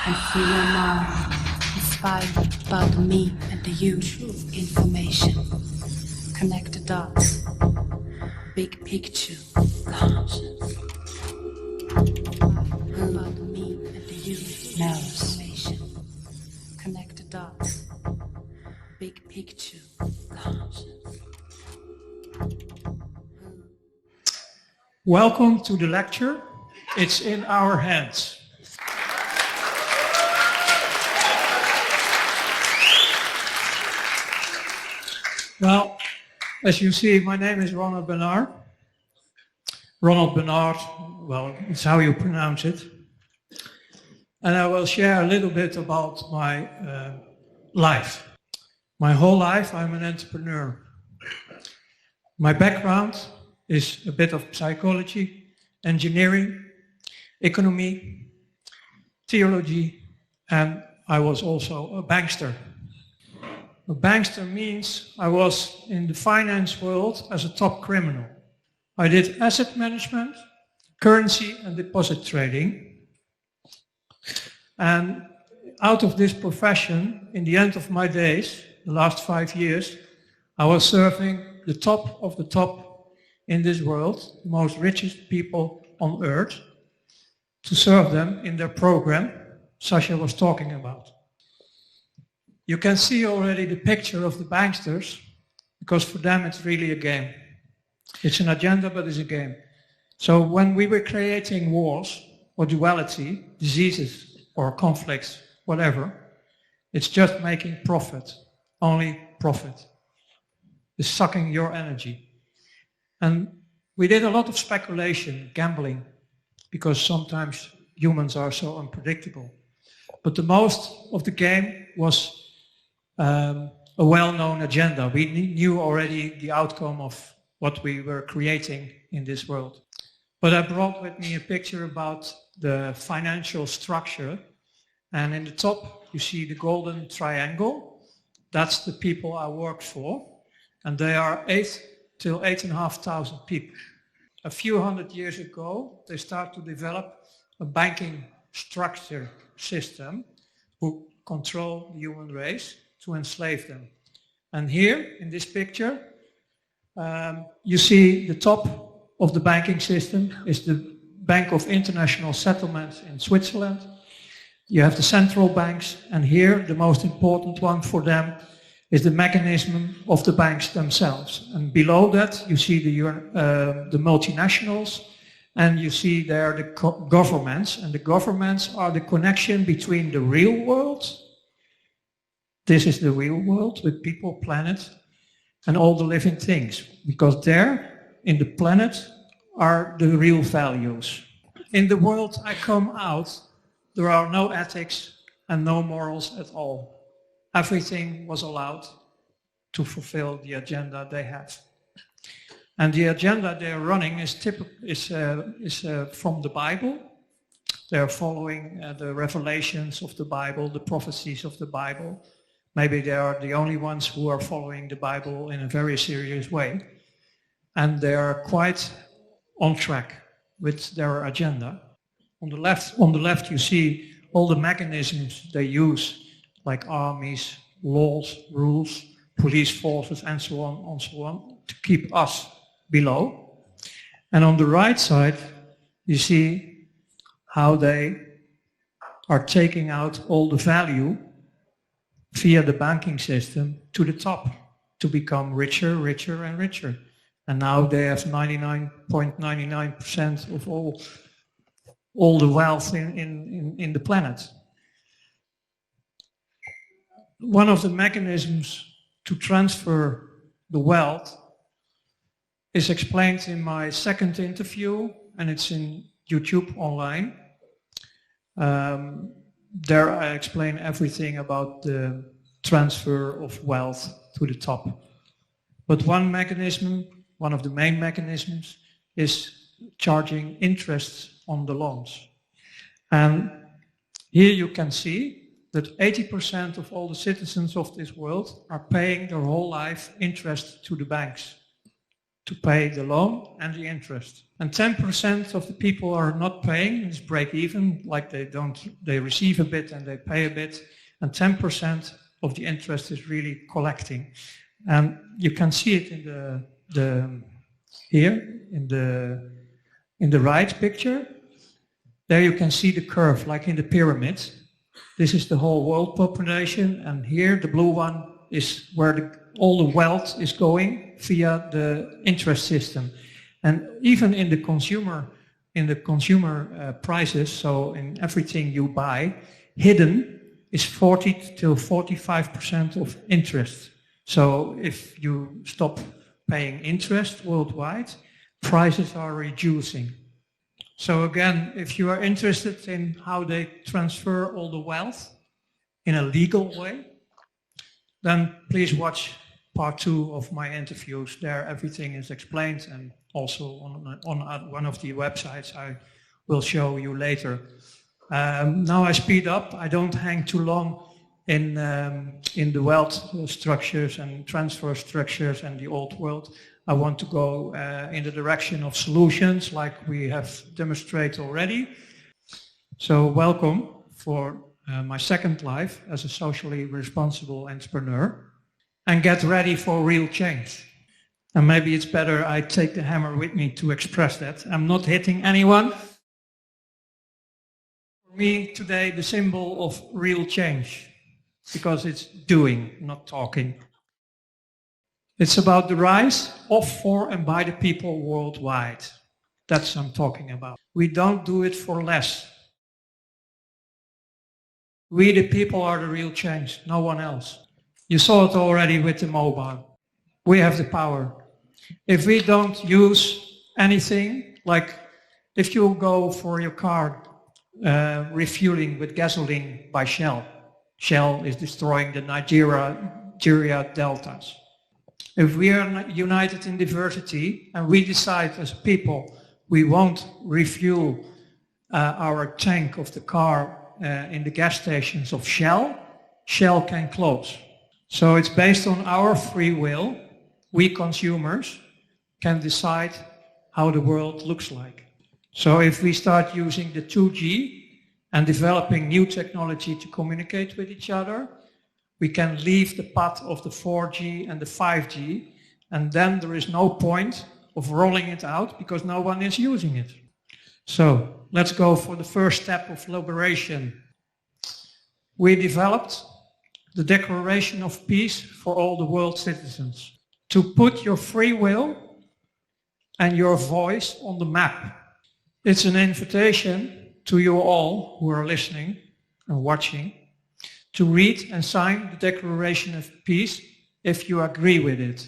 and free your mind, inspired by the me and the you information. Connect the dots, big picture, conscious. By the me and the you information. Connect the dots, big picture, conscious. Welcome to the lecture. It's in our hands. Well, as you see, my name is Ronald Bernard. Ronald Bernard, well, it's how you pronounce it. And I will share a little bit about my life. My whole life, I'm an entrepreneur. My background is a bit of psychology, engineering, economy, theology, and I was also a bankster. A bankster means I was in the finance world as a top criminal. I did asset management, currency and deposit trading. And out of this profession, in the end of my days, the last 5 years, I was serving the top of the top in this world, the most richest people on earth, to serve them in their program Sasha was talking about. You can see already the picture of the banksters, because for them it's really a game. It's an agenda, but it's a game. So when we were creating wars or duality, diseases or conflicts, whatever, it's just making profit, only profit. It's sucking your energy. And we did a lot of speculation, gambling, because sometimes humans are so unpredictable. But the most of the game was a well-known agenda. We knew already the outcome of what we were creating in this world. But I brought with me a picture about the financial structure. And in the top, you see the golden triangle. That's the people I work for. And they are 8 till 8,500 people. A few hundred years ago, they start to develop a banking structure system who control the human race to enslave them. And here, in this picture, you see the top of the banking system is the Bank of International Settlements in Switzerland. You have the central banks, and here, the most important one for them is the mechanism of the banks themselves. And below that, you see the multinationals, and you see there the governments. And the governments are the connection between the real world. This is the real world with people, planet, and all the living things. Because there, in the planet, are the real values. In the world I come out, there are no ethics and no morals at all. Everything was allowed to fulfill the agenda they have. And the agenda they're running is from the Bible. They're following the revelations of the Bible, the prophecies of the Bible. Maybe they are the only ones who are following the Bible in a very serious way. And they are quite on track with their agenda. On the left you see all the mechanisms they use, like armies, laws, rules, police forces, and so on, to keep us below. And on the right side, you see how they are taking out all the value via the banking system to the top, to become richer, richer, and richer. And now they have 99.99% of all the wealth in the planet. One of the mechanisms to transfer the wealth is explained in my second interview, and it's in YouTube online. There I explain everything about the transfer of wealth to the top. But one of the main mechanisms is charging interest on the loans. And here you can see that 80% of all the citizens of this world are paying their whole life interest to the banks. to pay the loan and the interest. And 10% of the people are not paying, it's break even, like they receive a bit and they pay a bit, and 10% of the interest is really collecting. And you can see it in here in the right picture. There you can see the curve, like in the pyramid. This is the whole world population, and here the blue one is where all the wealth is going via the interest system. And even in the consumer prices, so in everything you buy, hidden is 40 to 45% of interest. So if you stop paying interest worldwide, prices are reducing. So again, if you are interested in how they transfer all the wealth in a legal way, then please watch part 2 of my interviews. There everything is explained, and also on one of the websites I will show you later. Now I speed up. I don't hang too long in the wealth structures and transfer structures and the old world. I want to go in the direction of solutions like we have demonstrated already. So welcome for my second life as a socially responsible entrepreneur, and get ready for real change. And maybe it's better I take the hammer with me to express that. I'm not hitting anyone. For me today, the symbol of real change, because it's doing, not talking. It's about the rise of, for and by the people worldwide. That's what I'm talking about. We don't do it for less. We the people are the real change, no one else. You saw it already with the mobile. We have the power. If we don't use anything, like if you go for your car refueling with gasoline by Shell, Shell is destroying the Nigeria deltas. If we are united in diversity and we decide as people we won't refuel our tank of the car in the gas stations of Shell, Shell can close. So it's based on our free will. We consumers can decide how the world looks like. So if we start using the 2G and developing new technology to communicate with each other, we can leave the path of the 4G and the 5G, and then there is no point of rolling it out because no one is using it. So let's go for the first step of liberation. We developed the Declaration of Peace for all the world citizens, to put your free will and your voice on the map. It's an invitation to you all who are listening and watching to read and sign the Declaration of Peace if you agree with it.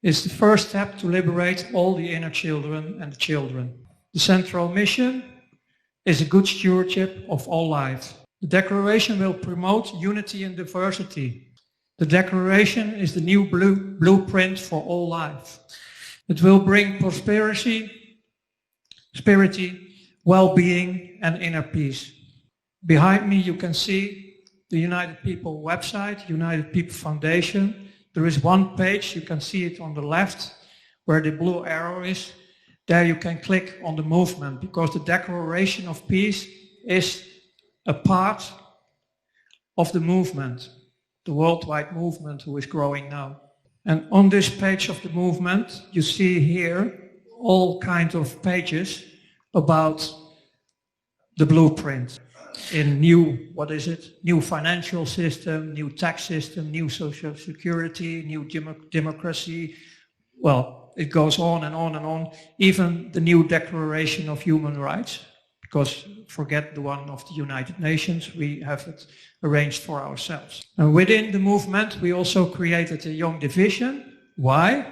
It's the first step to liberate all the inner children and the children. The central mission is a good stewardship of all life. The Declaration will promote unity and diversity. The Declaration is the new blueprint for all life. It will bring prosperity, well-being and inner peace. Behind me you can see the United People website, United People Foundation. There is one page, you can see it on the left, where the blue arrow is. There you can click on the movement, because the Declaration of Peace is a part of the movement, the worldwide movement who is growing now. And on this page of the movement, you see here all kinds of pages about the blueprint in new, new financial system, new tax system, new social security, new democracy. Well, it goes on and on and on. Even the new Declaration of Human Rights, because forget the one of the United Nations, we have it arranged for ourselves. And within the movement, we also created a young division. Why?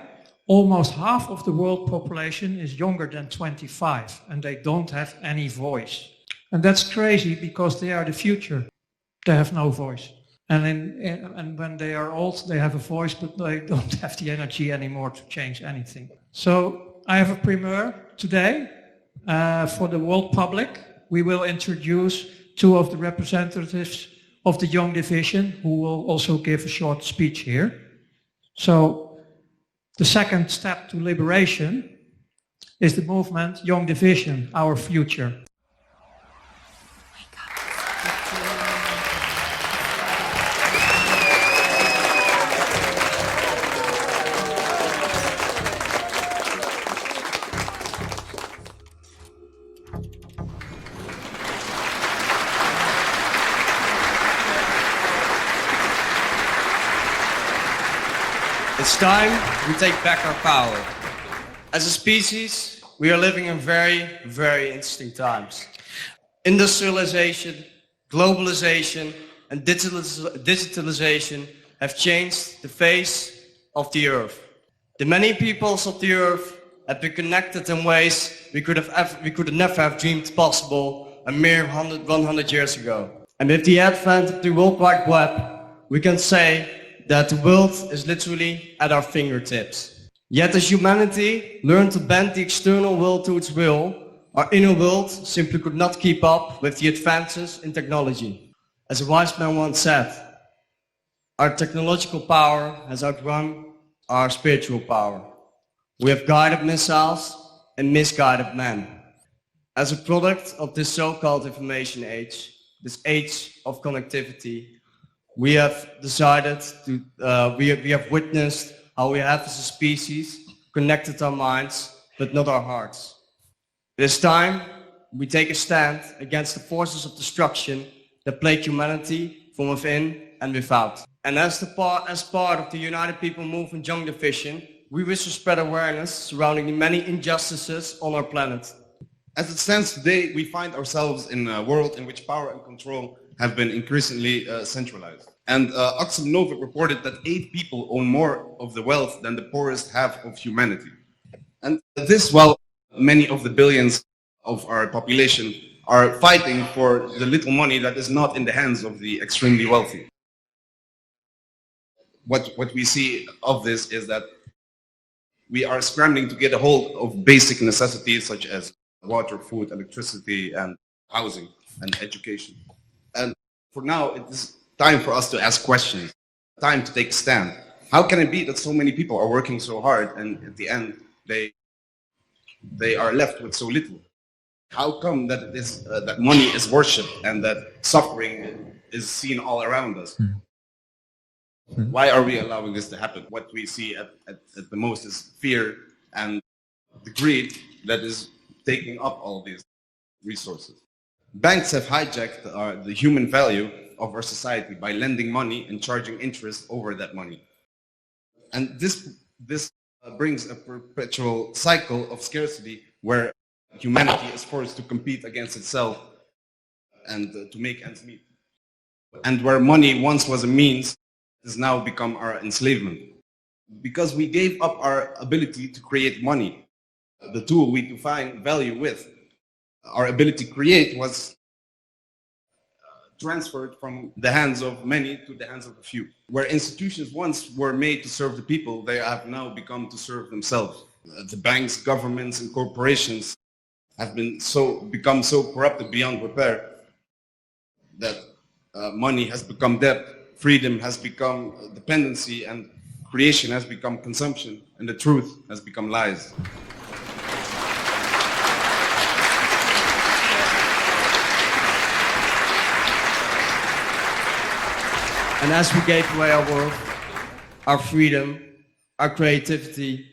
Almost half of the world population is younger than 25, and they don't have any voice. And that's crazy, because they are the future. They have no voice. And when they are old, they have a voice, but they don't have the energy anymore to change anything. So I have a premiere today for the world public. We will introduce two of the representatives of the Young Division, who will also give a short speech here. So, I have a premiere today for the world public. We will introduce two of the representatives of the Young Division, who will also give a short speech here. So, I have a premiere today for the world public. We will introduce two of the representatives of the Young Division, who will also give a short speech here. So, The second step to liberation is the movement Young Division, Our Future. It's time we take back our power. As a species, we are living in very, very interesting times. Industrialization, globalization, and digitalization have changed the face of the earth. The many peoples of the earth have been connected in ways we could never have dreamed possible a mere 100 years ago. And with the advent of the World Wide Web, we can say that the world is literally at our fingertips. Yet as humanity learned to bend the external world to its will, our inner world simply could not keep up with the advances in technology. As a wise man once said, our technological power has outrun our spiritual power. We have guided missiles and misguided men. As a product of this so-called information age, this age of connectivity, we have decided to, we have witnessed how we have as a species connected our minds, but not our hearts. It is time we take a stand against the forces of destruction that plague humanity from within and without. And as part of the United People Movement Young Division, we wish to spread awareness surrounding the many injustices on our planet. As it stands today, we find ourselves in a world in which power and control have been increasingly centralized. And Axel Novick reported that 8 people own more of the wealth than the poorest half of humanity. And this while many of the billions of our population are fighting for the little money that is not in the hands of the extremely wealthy. What we see of this is that we are scrambling to get a hold of basic necessities such as water, food, electricity, and housing and education. And for now, it is time for us to ask questions, time to take a stand. How can it be that so many people are working so hard and at the end they are left with so little? How come that it is, that money is worshipped and that suffering is seen all around us? Why are we allowing this to happen? What we see at the most is fear and the greed that is taking up all these resources. Banks have hijacked the human value of our society by lending money and charging interest over that money. And this brings a perpetual cycle of scarcity where humanity is forced to compete against itself and to make ends meet. And where money once was a means, has now become our enslavement. Because we gave up our ability to create money, the tool we define value with, our ability to create was transferred from the hands of many to the hands of a few. Where institutions once were made to serve the people, they have now become to serve themselves. The banks, governments, and corporations have become so corrupted beyond repair that money has become debt, freedom has become dependency, and creation has become consumption, and the truth has become lies. And as we gave away our world, our freedom, our creativity,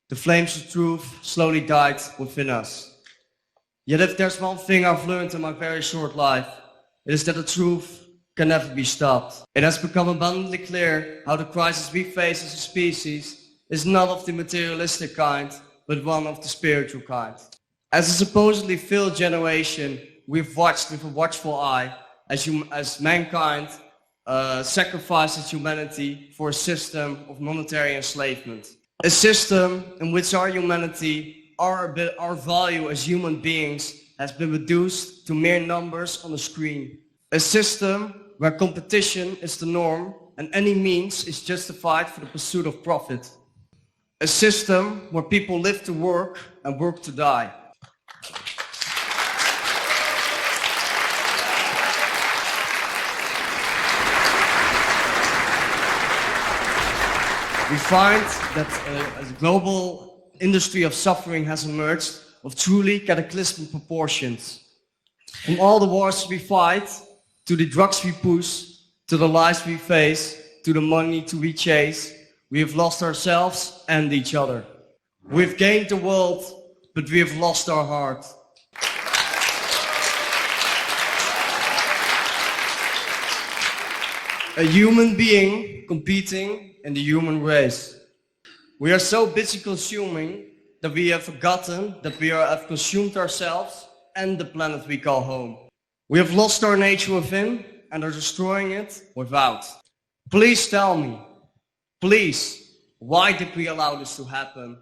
the flames of truth slowly died within us. Yet if there's one thing I've learned in my very short life, it is that the truth can never be stopped. It has become abundantly clear how the crisis we face as a species is not of the materialistic kind, but one of the spiritual kind. As a supposedly failed generation, we've watched with a watchful eye as mankind sacrifices humanity for a system of monetary enslavement. A system in which our humanity, our value as human beings has been reduced to mere numbers on a screen. A system where competition is the norm and any means is justified for the pursuit of profit. A system where people live to work and work to die. we find that a global industry of suffering has emerged of truly cataclysmic proportions. From all the wars we fight, to the drugs we push, to the lies we face, to the money we chase, we have lost ourselves and each other. We've gained the world, but we have lost our heart. A human being competing in the human race. We are so busy consuming that we have forgotten that we have consumed ourselves and the planet we call home. We have lost our nature within and are destroying it without. Please tell me, please, why did we allow this to happen?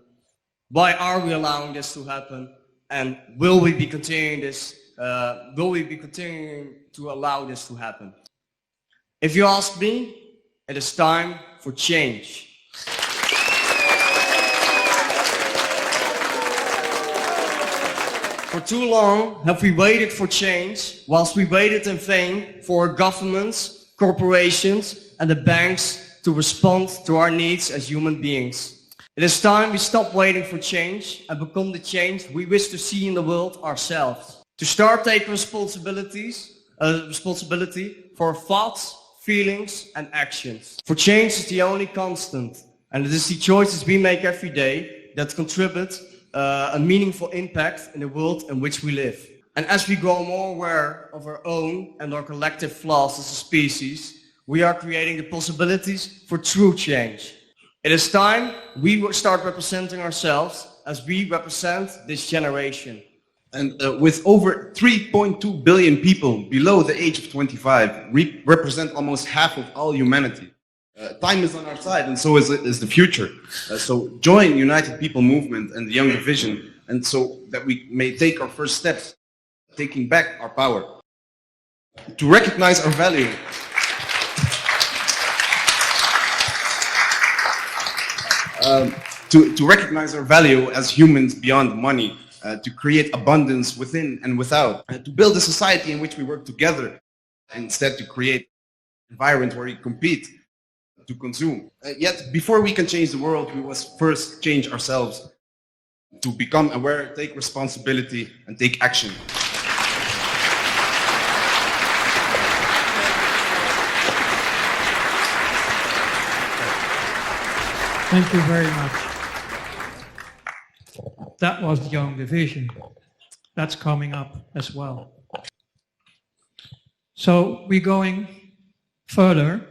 Why are we allowing this to happen? And will we be continuing this? Will we be continuing to allow this to happen? If you ask me, it is time for change. For too long have we waited for change, whilst we waited in vain for our governments, corporations and the banks to respond to our needs as human beings. It is time we stop waiting for change and become the change we wish to see in the world ourselves. To start taking responsibility for our thoughts, feelings and actions. For change is the only constant, and it is the choices we make every day that contribute a meaningful impact in the world in which we live. And as we grow more aware of our own and our collective flaws as a species, we are creating the possibilities for true change. It is time we start representing ourselves as we represent this generation. And with over 3.2 billion people below the age of 25, represent almost half of all humanity. Time is on our side, and so is the future. So join United People Movement and the Young Division, and so that we may take our first steps, taking back our power. To recognize our value. To recognize our value as humans beyond money. To create abundance within and without, to build a society in which we work together instead to create an environment where we compete to consume. Yet before we can change the world, we must first change ourselves to become aware, take responsibility and take action. Thank you very much. That was the Young Division. That's coming up as well. So we're going further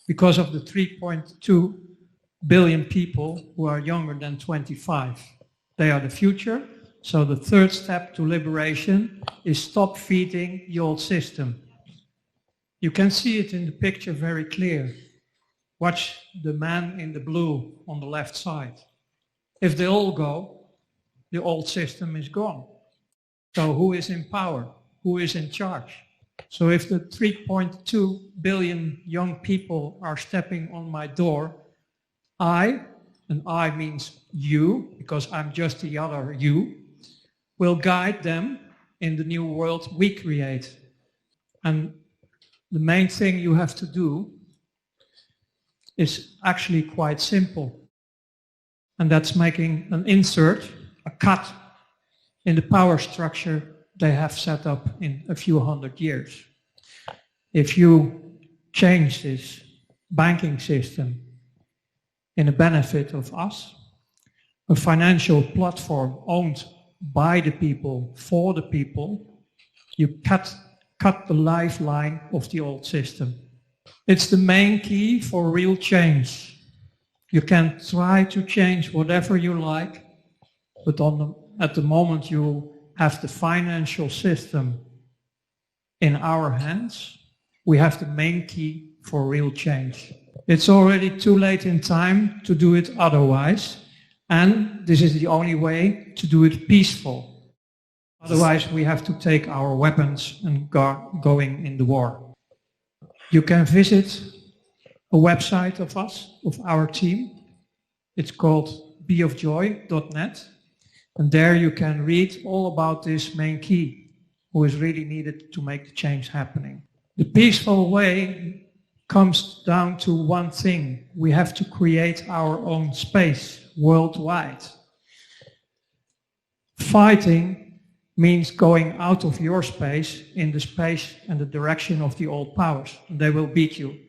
because of the 3.2 billion people who are younger than 25. They are the future. So the third step to liberation is stop feeding the old system. You can see it in the picture very clear. Watch the man in the blue on the left side. If they all go, the old system is gone. So who is in power? Who is in charge? So if the 3.2 billion young people are stepping on my door, and I means you, because I'm just the other you, will guide them in the new world we create. And the main thing you have to do is actually quite simple. And that's making an insert, a cut in the power structure they have set up in a few hundred years. If you change this banking system in the benefit of us, a financial platform owned by the people, for the people, you cut the lifeline of the old system. It's the main key for real change. You can try to change whatever you like, but at the moment you have the financial system in our hands, we have the main key for real change. It's already too late in time to do it otherwise, and this is the only way to do it peaceful. Otherwise we have to take our weapons and going in the war. You can visit a website of us, of our team. It's called beofjoy.net, and there you can read all about this main key, who is really needed to make the change happening. The peaceful way comes down to one thing. We have to create our own space worldwide. Fighting means going out of your space in the space and the direction of the old powers. They will beat you.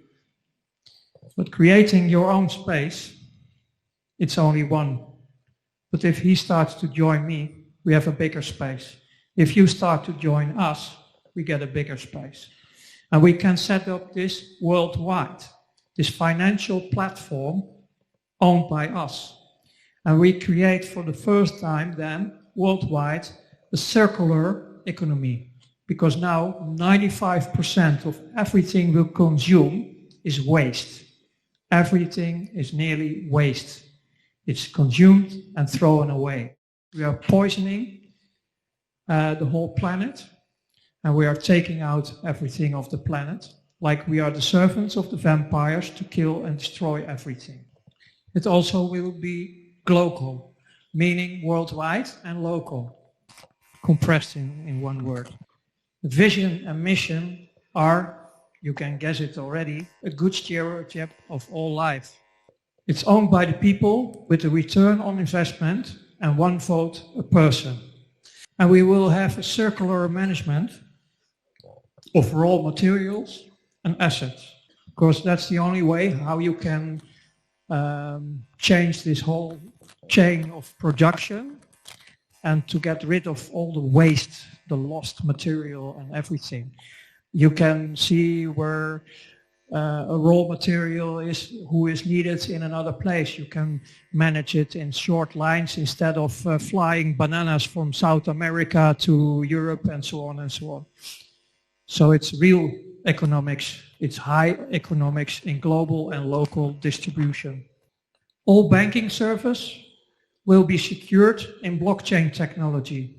But creating your own space, it's only one. But if he starts to join me, we have a bigger space. If you start to join us, we get a bigger space. And we can set up this worldwide, this financial platform owned by us. And we create for the first time then worldwide a circular economy. Because now 95% of everything we consume is waste. Everything is nearly waste. It's consumed and thrown away. We are poisoning the whole planet. And we are taking out everything of the planet, like we are the servants of the vampires to kill and destroy everything. It also will be global, meaning worldwide and local, compressed in one word. The vision and mission are, you can guess it already, a good stewardship of all life. It's owned by the people with a return on investment and one vote a person. And we will have a circular management of raw materials and assets. Of course, that's the only way how you can change this whole chain of production and to get rid of all the waste, the lost material and everything. You can see where a raw material is, who is needed in another place. You can manage it in short lines instead of flying bananas from South America to Europe and so on and so on. So it's real economics, it's high economics in global and local distribution. All banking service will be secured in blockchain technology.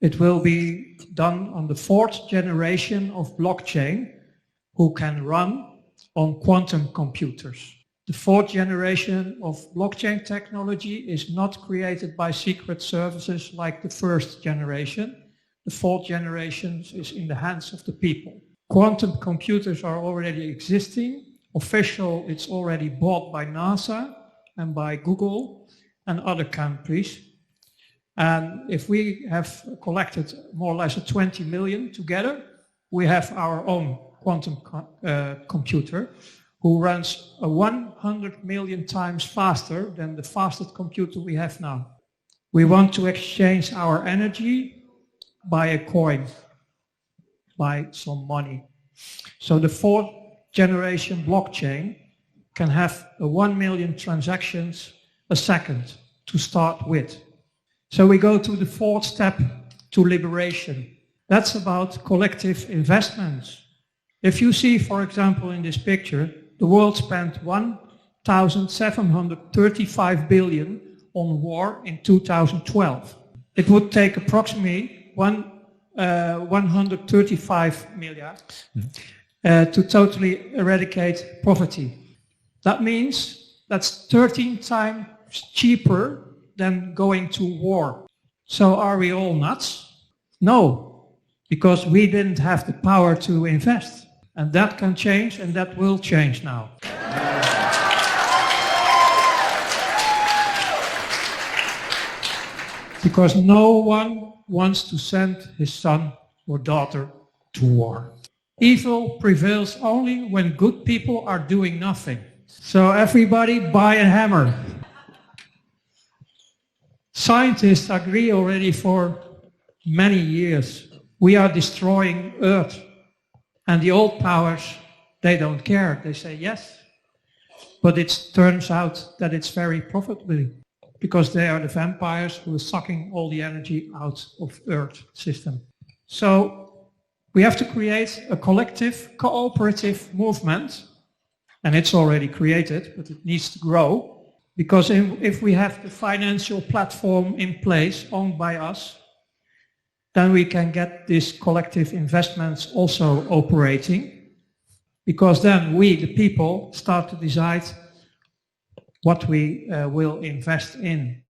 It will be done on the 4th generation of blockchain who can run on quantum computers. The 4th generation of blockchain technology is not created by secret services like the 1st generation. The 4th generation is in the hands of the people. Quantum computers are already existing. Official, it's already bought by NASA and by Google and other countries. And if we have collected more or less 20 million together, we have our own quantum computer who runs 100 million times faster than the fastest computer we have now. We want to exchange our energy by a coin, by some money. So the 4th generation blockchain can have 1 million transactions a second to start with. So we go to the 4th step, to liberation. That's about collective investments. If you see, for example, in this picture, the world spent 1,735 billion on war in 2012. It would take approximately 135 million to totally eradicate poverty. That means that's 13 times cheaper than going to war. So are we all nuts? No, because we didn't have the power to invest. And that can change, and that will change now. Because no one wants to send his son or daughter to war. Evil prevails only when good people are doing nothing. So everybody buy a hammer. Scientists agree already for many years. We are destroying Earth. And the old powers, they don't care. They say yes. But it turns out that it's very profitable because they are the vampires who are sucking all the energy out of Earth system. So we have to create a collective, cooperative movement. And it's already created, but it needs to grow. Because if we have the financial platform in place, owned by us, then we can get these collective investments also operating. Because then we, the people, start to decide what we will invest in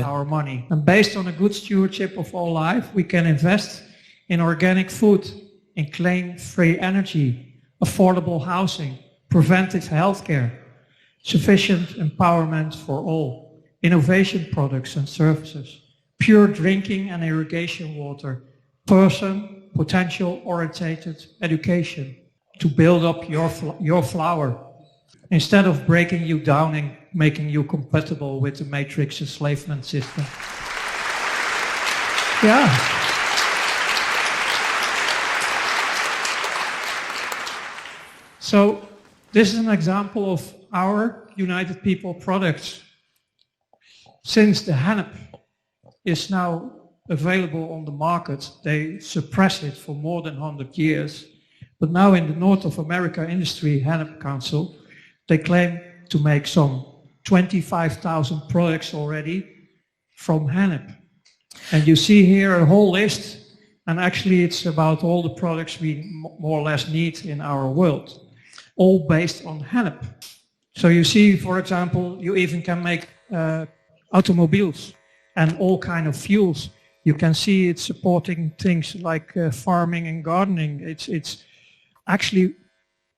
our money. And based on a good stewardship of all life, we can invest in organic food, in clean, free energy, affordable housing, preventive healthcare, sufficient empowerment for all, innovation products and services, pure drinking and irrigation water, person, potential-oriented education to build up your flower, instead of breaking you down and making you compatible with the matrix enslavement system. Yeah. So this is an example of our United People products. Since the hennep is now available on the market, they suppress it for more than 100 years. But now in the North of America Industry Hennep Council, they claim to make some 25,000 products already from hennep. And you see here a whole list, and actually it's about all the products we more or less need in our world, all based on hennep. So you see, for example, you even can make automobiles and all kind of fuels. You can see it's supporting things like farming and gardening. It's actually,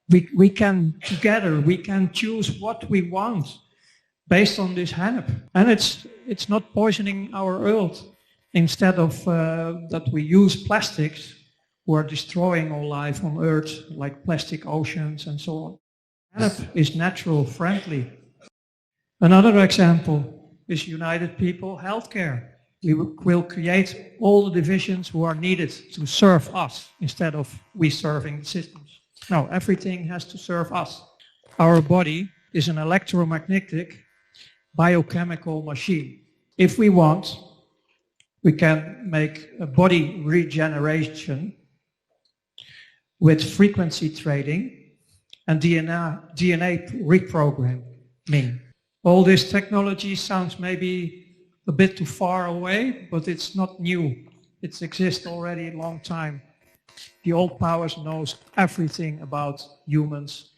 we can together, we can choose what we want based on this hennep. And it's not poisoning our earth. Instead of that we use plastics, who are destroying all life on earth, like plastic oceans and so on. Hennep is natural, friendly. Another example is United People Healthcare. We will create all the divisions who are needed to serve us instead of we serving the systems. No, everything has to serve us. Our body is an electromagnetic biochemical machine. If we want, we can make a body regeneration with frequency trading and DNA reprogramming. All this technology sounds maybe a bit too far away, but it's not new. It exists already a long time. The old powers knows everything about humans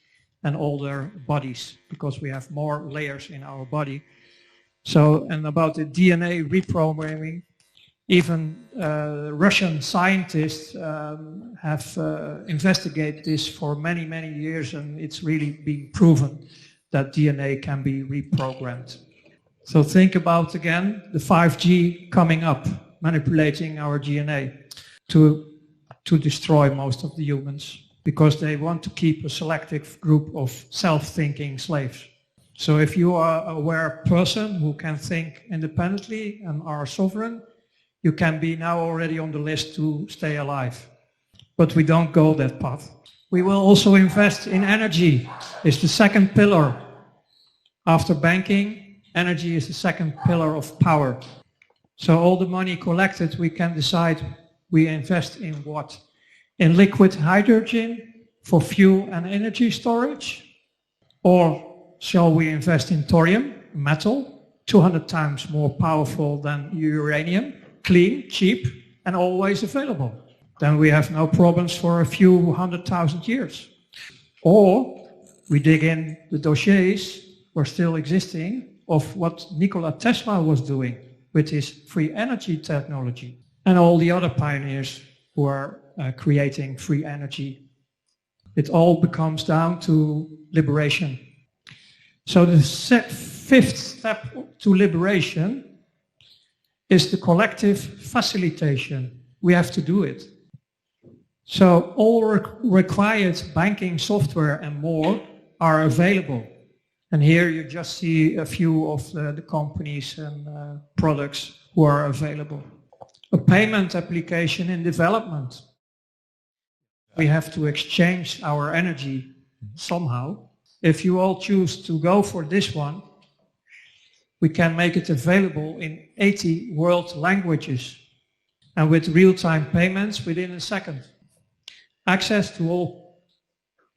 and all their bodies, because we have more layers in our body. So, and about the DNA reprogramming, even Russian scientists have investigated this for many, many years, and it's really been proven that DNA can be reprogrammed. So think about, again, the 5G coming up, manipulating our DNA to destroy most of the humans, because they want to keep a selective group of self-thinking slaves. So if you are an aware person who can think independently and are sovereign, you can be now already on the list to stay alive. But we don't go that path. We will also invest in energy. It's the second pillar. After banking, energy is the second pillar of power. So all the money collected, we can decide we invest in what? In liquid hydrogen for fuel and energy storage? Or shall we invest in thorium, metal, 200 times more powerful than uranium, clean, cheap, and always available? Then we have no problems for a few 100,000 years. Or we dig in the dossiers, who are still existing, of what Nikola Tesla was doing with his free energy technology, and all the other pioneers who are creating free energy. It all becomes down to liberation. So the fifth step to liberation is the collective facilitation. We have to do it. So all required banking software and more are available. And here you just see a few of the companies and products who are available. A payment application in development. We have to exchange our energy somehow. If you all choose to go for this one, we can make it available in 80 world languages and with real-time payments within a second. Access to all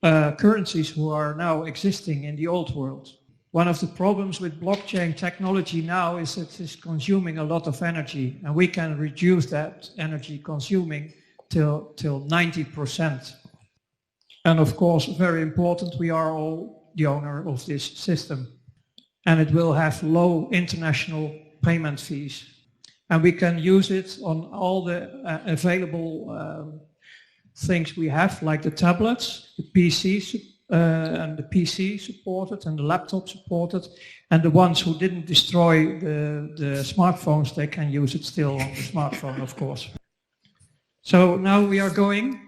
currencies who are now existing in the old world. One of the problems with blockchain technology now is that it's consuming a lot of energy, and we can reduce that energy consuming till 90%. And of course, very important, we are all the owner of this system. And it will have low international payment fees. And we can use it on all the available things we have, like the tablets, the PCs, and the PC supported and the laptop supported, and the ones who didn't destroy the smartphones, they can use it still on the smartphone, of course. So now we are going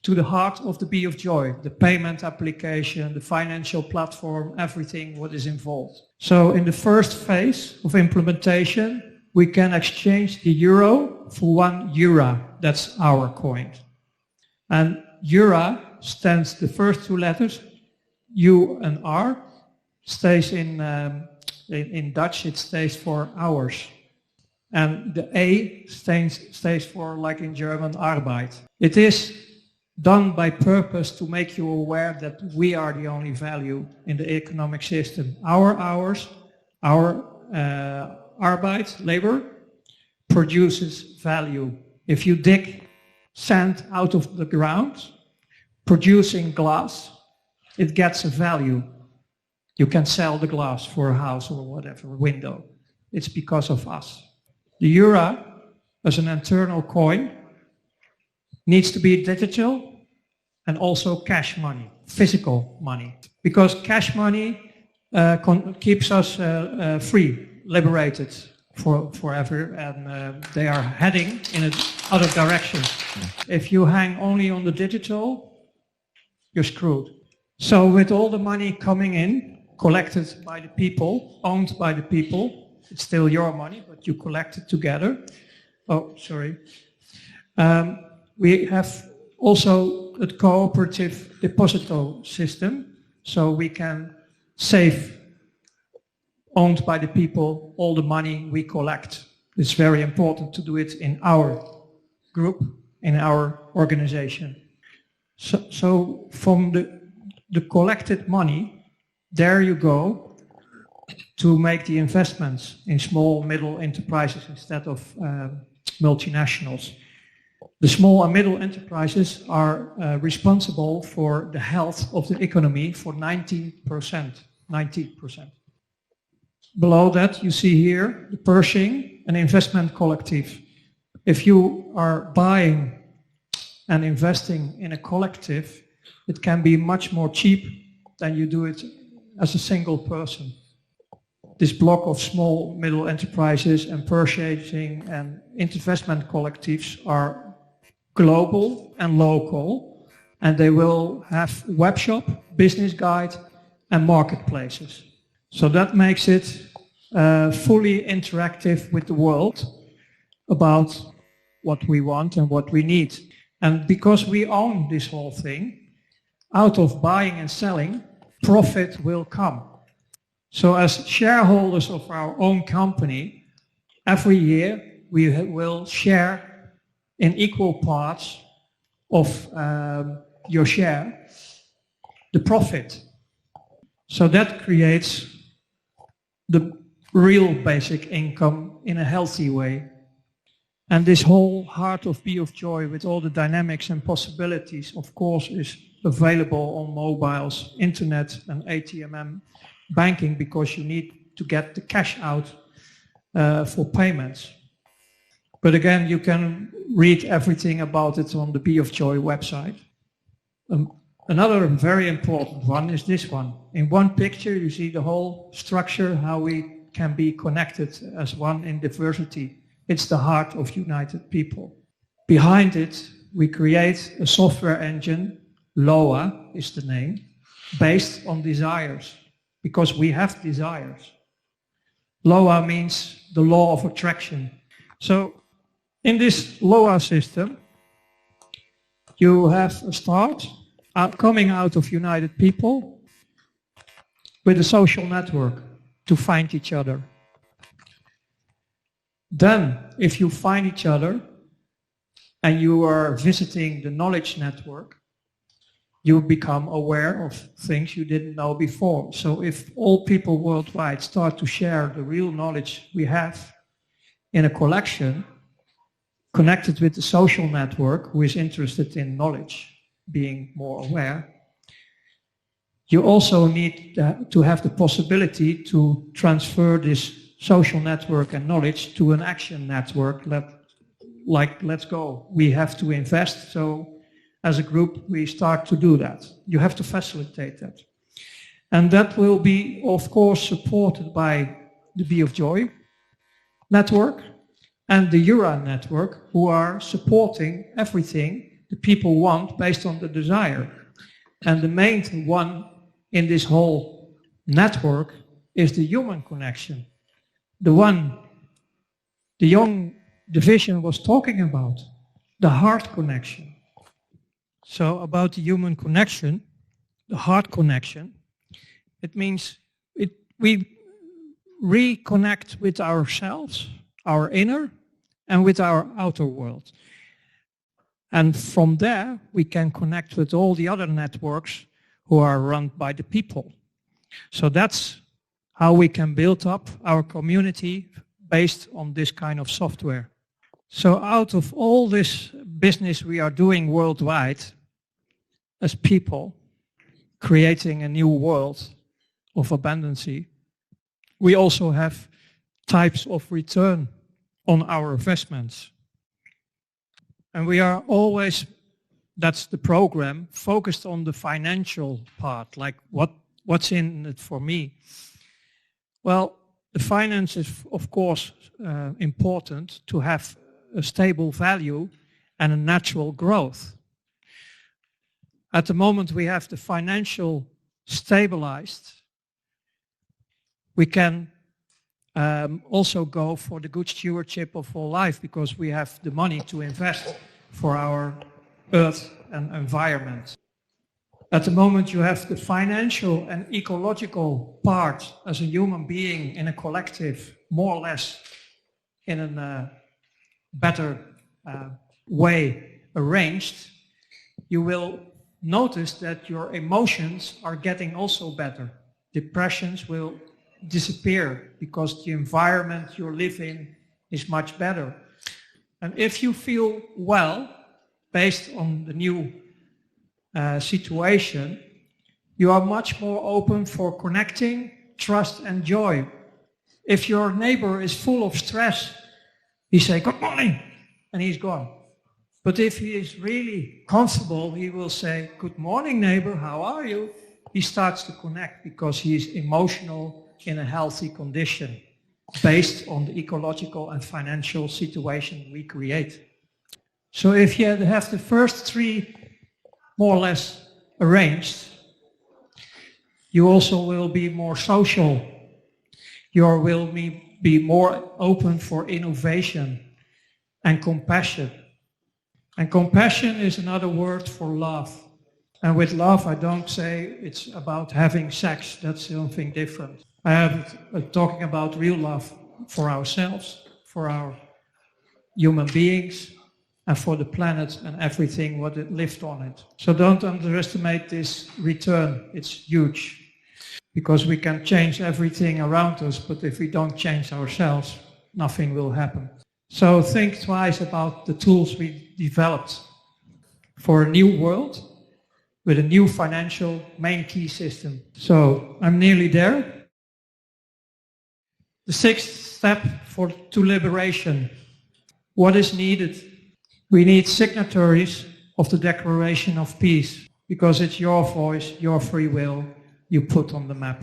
to the heart of the Be of Joy, the payment application, the financial platform, everything what is involved. So in the first phase of implementation, we can exchange the euro for €1. That's our coin. And euro stands, the first two letters, U and R, stays in Dutch, it stays for hours. And the A stays for, like in German, Arbeit. It is done by purpose to make you aware that we are the only value in the economic system. Our hours, our Arbeit, labor, produces value. If you dig sand out of the ground, producing glass, it gets a value. You can sell the glass for a house or whatever, a window. It's because of us. The euro, as an internal coin, needs to be digital and also cash money, physical money. Because cash money keeps us free, liberated forever, and they are heading in another direction. If you hang only on the digital, you're screwed. So with all the money coming in, collected by the people, owned by the people, it's still your money, but you collect it together. Oh, sorry. We have also a cooperative deposito system, so we can save, owned by the people, all the money we collect. It's very important to do it in our group, in our organization. So from the collected money, there you go to make the investments in small, middle enterprises instead of multinationals. The small and middle enterprises are responsible for the health of the economy for 90%. Below that, you see here the Pershing, an investment collective. If you are buying and investing in a collective, it can be much more cheap than you do it as a single person. This block of small, middle enterprises and purchasing and investment collectives are global and local, and they will have web shop, business guide, and marketplaces. So that makes it fully interactive with the world about what we want and what we need. And because we own this whole thing, out of buying and selling, profit will come. So as shareholders of our own company, every year we will share in equal parts of your share the profit. So that creates the real basic income in a healthy way. And this whole heart of Be of Joy with all the dynamics and possibilities, of course, is available on mobiles, internet and ATM banking, because you need to get the cash out for payments. But again, you can read everything about it on the Be of Joy website. Another very important one is this one. In one picture you see the whole structure, how we can be connected as one in diversity. It's the heart of united people. Behind it we create a software engine, LOA is the name, based on desires, because we have desires. LOA means the law of attraction. So in this LOA system, you have a start coming out of united people with a social network to find each other. Then, if you find each other and you are visiting the knowledge network, you become aware of things you didn't know before. So if all people worldwide start to share the real knowledge we have in a collection, connected with the social network who is interested in knowledge, being more aware, you also need to have the possibility to transfer this social network and knowledge to an action network. Like, let's go. We have to invest, so as a group, we start to do that. You have to facilitate that. And that will be, of course, supported by the Be of Joy network and the Jura network, who are supporting everything the people want based on the desire. And the main one in this whole network is the human connection. The one the young division was talking about, the heart connection. So about the human connection, the heart connection, it means we reconnect with ourselves, our inner, and with our outer world. And from there, we can connect with all the other networks who are run by the people. So that's how we can build up our community based on this kind of software. So out of all this business we are doing worldwide as people, creating a new world of abundancy, we also have types of return on our investments. And we are always, that's the program, focused on the financial part, like what's in it for me. Well, the finance is, of course, important to have a stable value and a natural growth. At the moment we have the financial stabilized. We can also go for the good stewardship of all life because we have the money to invest for our earth and environment. At the moment you have the financial and ecological part as a human being in a collective, more or less in a better way arranged. You will notice that your emotions are getting also better. Depressions will disappear because the environment you live in is much better. And if you feel well, based on the new situation, you are much more open for connecting, trust and joy. If your neighbor is full of stress, he say, "Good morning," and he's gone. But if he is really comfortable, he will say, "Good morning, neighbor, how are you?" He starts to connect because he is emotional in a healthy condition based on the ecological and financial situation we create. So if you have the first three more or less arranged, you also will be more social. You will be more open for innovation and compassion. And compassion is another word for love. And with love, I don't say it's about having sex. That's something different. I am talking about real love for ourselves, for our human beings, and for the planet and everything what it lived on it. So don't underestimate this return. It's huge. Because we can change everything around us, but if we don't change ourselves, nothing will happen. So think twice about the tools we developed for a new world with a new financial main key system. So I'm nearly there. The sixth step to liberation. What is needed? We need signatories of the Declaration of Peace because it's your voice, your free will you put on the map.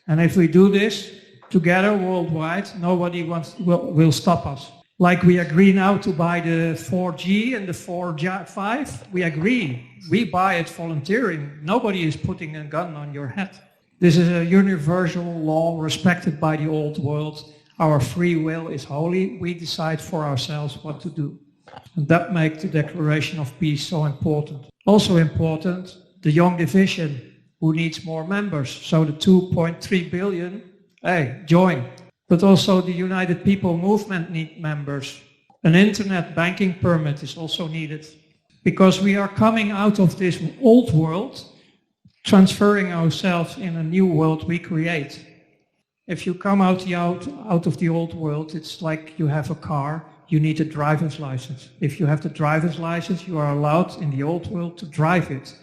And if we do this together worldwide, nobody will stop us. Like we agree now to buy the 4G and the 4.5, we agree. We buy it volunteering. Nobody is putting a gun on your head. This is a universal law respected by the old world. Our free will is holy. We decide for ourselves what to do. And that makes the Declaration of Peace so important. Also important, the young division who needs more members. So the 2.3 billion, hey, join. But also the United People Movement need members. An internet banking permit is also needed. Because we are coming out of this old world, transferring ourselves in a new world we create. If you come out of the old world, it's like you have a car, you need a driver's license. If you have the driver's license, you are allowed in the old world to drive it.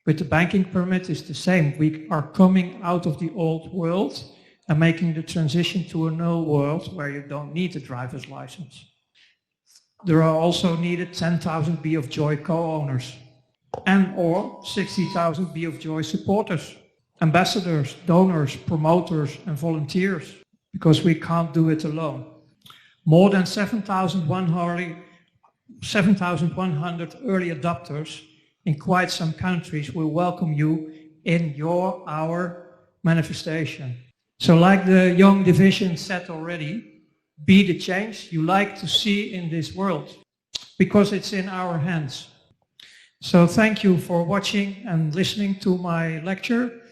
With the banking permit, it's the same. We are coming out of the old world and making the transition to a new world where you don't need a driver's license. There are also needed 10,000 Be of Joy co-owners and or 60,000 Be of Joy supporters, ambassadors, donors, promoters and volunteers, because we can't do it alone. More than 7,100 early adopters in quite some countries will welcome you in our manifestation. So like the young division said already, be the change you like to see in this world, because it's in our hands. So thank you for watching and listening to my lecture.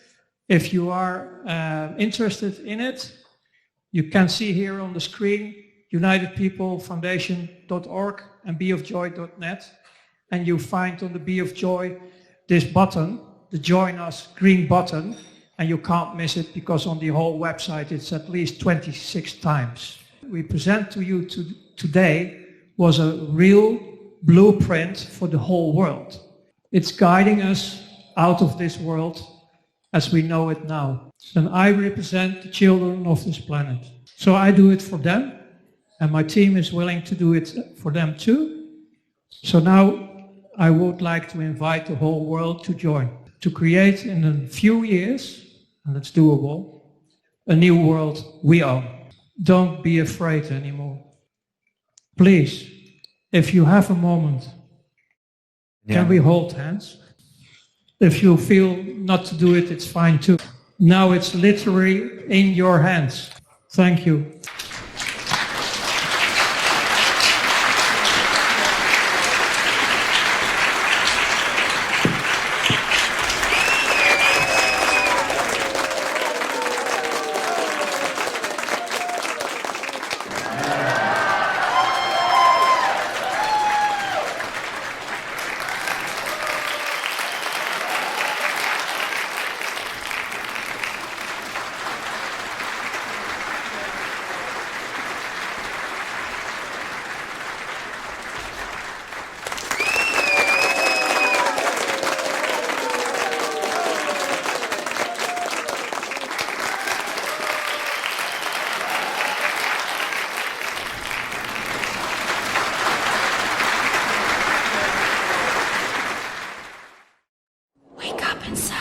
If you are interested in it, you can see here on the screen unitedpeoplefoundation.org and beofjoy.net, and you find on the Be of Joy this button, the Join Us green button, and you can't miss it because on the whole website it's at least 26 times. We present to you today was a real blueprint for the whole world. It's guiding us out of this world as we know it now. And I represent the children of this planet. So I do it for them, and my team is willing to do it for them too. So now I would like to invite the whole world to join, to create in a few years, and it's doable, a new world we own. Don't be afraid anymore. Please, if you have a moment, can we hold hands? If you feel not to do it, it's fine too. Now it's literally in your hands. Thank you.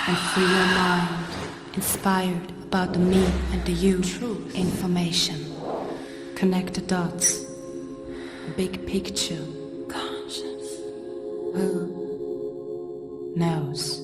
And free your mind, inspired about the me and the you. True information. Connect the dots. Big picture. Conscious. Who knows?